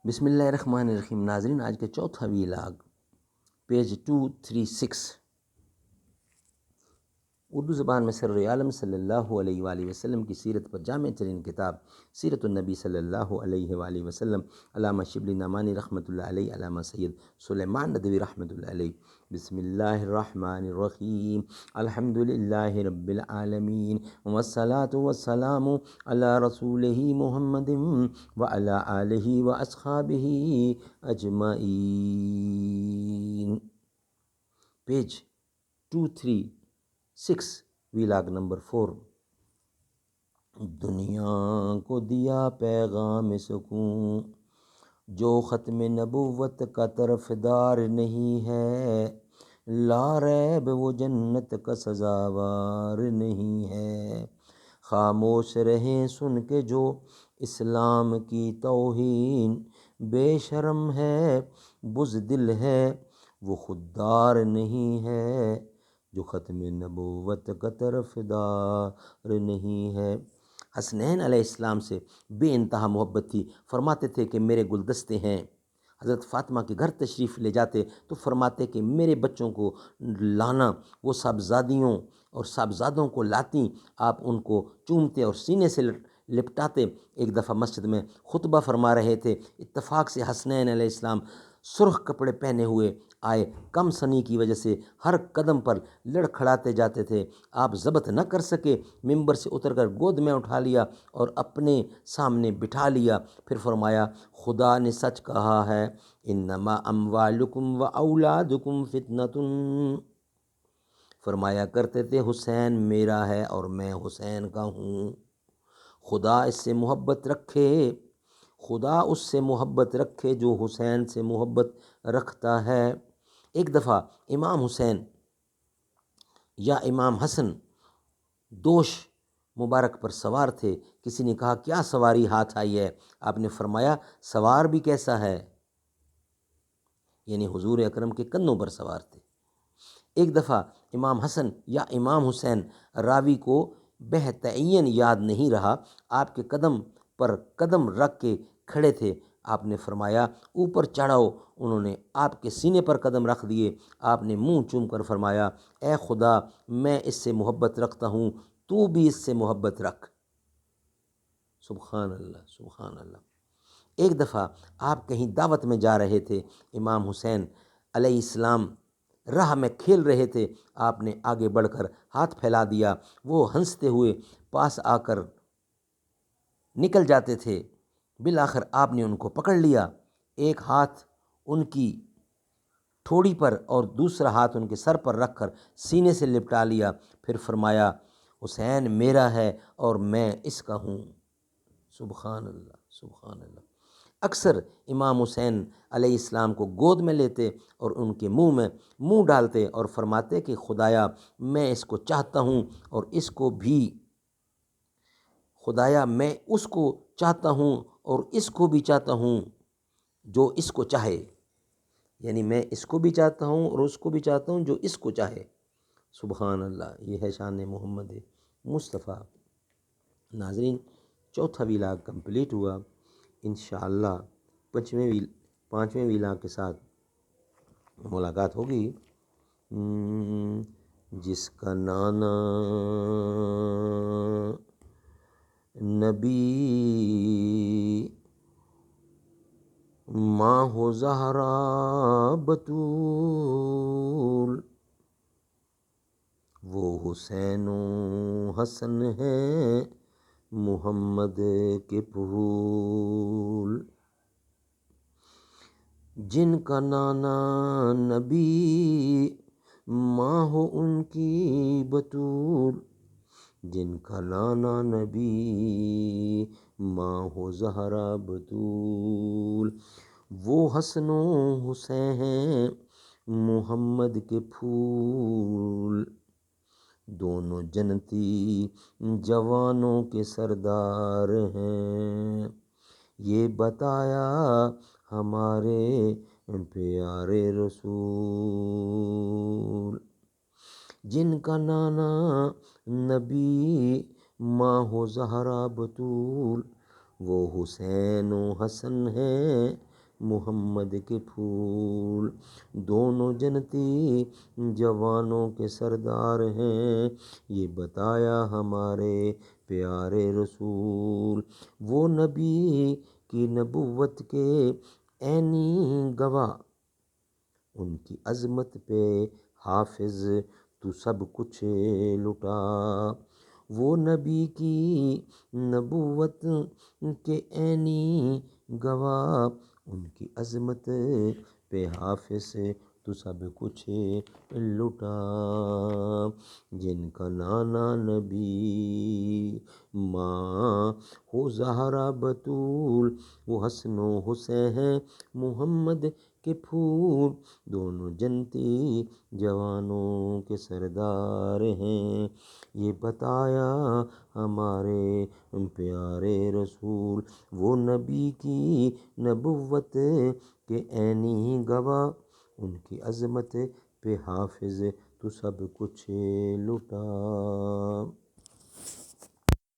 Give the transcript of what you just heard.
بسم اللہ الرحمن الرحیم۔ ناظرین، آج کا چوتھا ویلاگ پیج 236 اردو زبان میں سر عالم صلی اللہ علیہ وآلہ وسلم کی سیرت پر جامع ترین کتاب سیرت النبی صلی اللہ علیہ وآلہ وسلم، علامہ شبلی نعمانی رحمۃ اللہ علیہ، علامہ سید سلیمان ندوی رحمۃ اللہ علیہ۔ بسم اللہ الرحمن الرحیم، الحمد للہ رب العالمین، والصلاة والسلام علی رسولہ محمد وعلی آلہ واصحابہ اجمعین۔ Page 236 vlog number 4۔ دنیا کو دیا پیغام سکون، جو ختم نبوت کا طرفدار نہیں ہے، لا ریب وہ جنت کا سزاوار نہیں ہے۔ خاموش رہیں سن کے جو اسلام کی توہین، بے شرم ہے بزدل ہے وہ خوددار نہیں ہے، جو ختم نبوت کا طرفدار نہیں ہے۔ حسنین علیہ السلام سے بے انتہا محبت تھی۔ فرماتے تھے کہ میرے گلدستے ہیں۔ حضرت فاطمہ کے گھر تشریف لے جاتے تو فرماتے کہ میرے بچوں کو لانا۔ وہ صاحبزادیوں اور صاحبزادوں کو لاتی، آپ ان کو چومتے اور سینے سے لپٹاتے۔ ایک دفعہ مسجد میں خطبہ فرما رہے تھے، اتفاق سے حسنین علیہ السلام سرخ کپڑے پہنے ہوئے آئے۔ کم سنی کی وجہ سے ہر قدم پر لڑکھڑاتے جاتے تھے۔ آپ ضبط نہ کر سکے، ممبر سے اتر کر گود میں اٹھا لیا اور اپنے سامنے بٹھا لیا۔ پھر فرمایا، خدا نے سچ کہا ہے، انما اموالکم و اولادکم فتنۃ۔ فرمایا کرتے تھے حسین میرا ہے اور میں حسین کا ہوں۔ خدا اس سے محبت رکھے، خدا اس سے محبت رکھے جو حسین سے محبت رکھتا ہے۔ ایک دفعہ امام حسین یا امام حسن دوش مبارک پر سوار تھے۔ کسی نے کہا کیا سواری ہاتھ آئی ہے؟ آپ نے فرمایا سوار بھی کیسا ہے، یعنی حضور اکرم کے کندھوں پر سوار تھے۔ ایک دفعہ امام حسن یا امام حسین، راوی کو بہتعین یاد نہیں رہا، آپ کے قدم پر قدم رکھ کے کھڑے تھے۔ آپ نے فرمایا اوپر چڑھاؤ۔ انہوں نے آپ کے سینے پر قدم رکھ دیے۔ آپ نے منہ چوم کر فرمایا، اے خدا، میں اس سے محبت رکھتا ہوں، تو بھی اس سے محبت رکھ۔ سبحان اللہ، سبحان اللہ۔ ایک دفعہ آپ کہیں دعوت میں جا رہے تھے، امام حسین علیہ السلام راہ میں کھیل رہے تھے۔ آپ نے آگے بڑھ کر ہاتھ پھیلا دیا، وہ ہنستے ہوئے پاس آ کر نکل جاتے تھے۔ بالآخر آپ نے ان کو پکڑ لیا، ایک ہاتھ ان کی ٹھوڑی پر اور دوسرا ہاتھ ان کے سر پر رکھ کر سینے سے لپٹا لیا۔ پھر فرمایا حسین میرا ہے اور میں اس کا ہوں۔ سبحان اللہ، سبحان اللہ۔ اکثر امام حسین علیہ السلام کو گود میں لیتے اور ان کے منہ میں منہ ڈالتے اور فرماتے کہ خدایا میں اس کو چاہتا ہوں اور اس کو بھی، خدایا میں اس کو چاہتا ہوں اور اس کو بھی چاہتا ہوں جو اس کو چاہے، یعنی میں اس کو بھی چاہتا ہوں اور اس کو بھی چاہتا ہوں جو اس کو چاہے۔ سبحان اللہ، یہ ہے شان محمد مصطفیٰ۔ ناظرین، چوتھا ویلاگ کمپلیٹ ہوا۔ انشاءاللہ پانچویں ویلاگ کے ساتھ ملاقات ہوگی۔ جس کا نانا نبی ماں ہو زہرا بتول، وہ حسین و حسن ہیں محمد کے پھول۔ جن کا نانا نبی ماں ہو ان کی بتول، جن کا نانا نبی ماں ہو زہرا بتول، وہ حسن و حسین ہیں محمد کے پھول۔ دونوں جنتی جوانوں کے سردار ہیں، یہ بتایا ہمارے پیارے رسول۔ جن کا نانا نبی ماں ہو زہرا بتول، وہ حسین و حسن ہیں محمد کے پھول، دونوں جنتی جوانوں کے سردار ہیں، یہ بتایا ہمارے پیارے رسول۔ وہ نبی کی نبوت کے عینی گواہ، ان کی عظمت پہ حافظ تو سب کچھ لٹا۔ وہ نبی کی نبوت کے عینی گواہ، ان کی عظمت پہ حافظ تو سب کچھ لٹا۔ جن کا نانا نبی ماں ہو زہرا بتول، وہ حسن و حسین محمد کے پھول، دونوں جنتی جوانوں کے سردار ہیں، یہ بتایا ہمارے پیارے رسول۔ وہ نبی کی نبوت کے عینی گواہ، ان کی عظمت پہ حافظ تو سب کچھ لٹا۔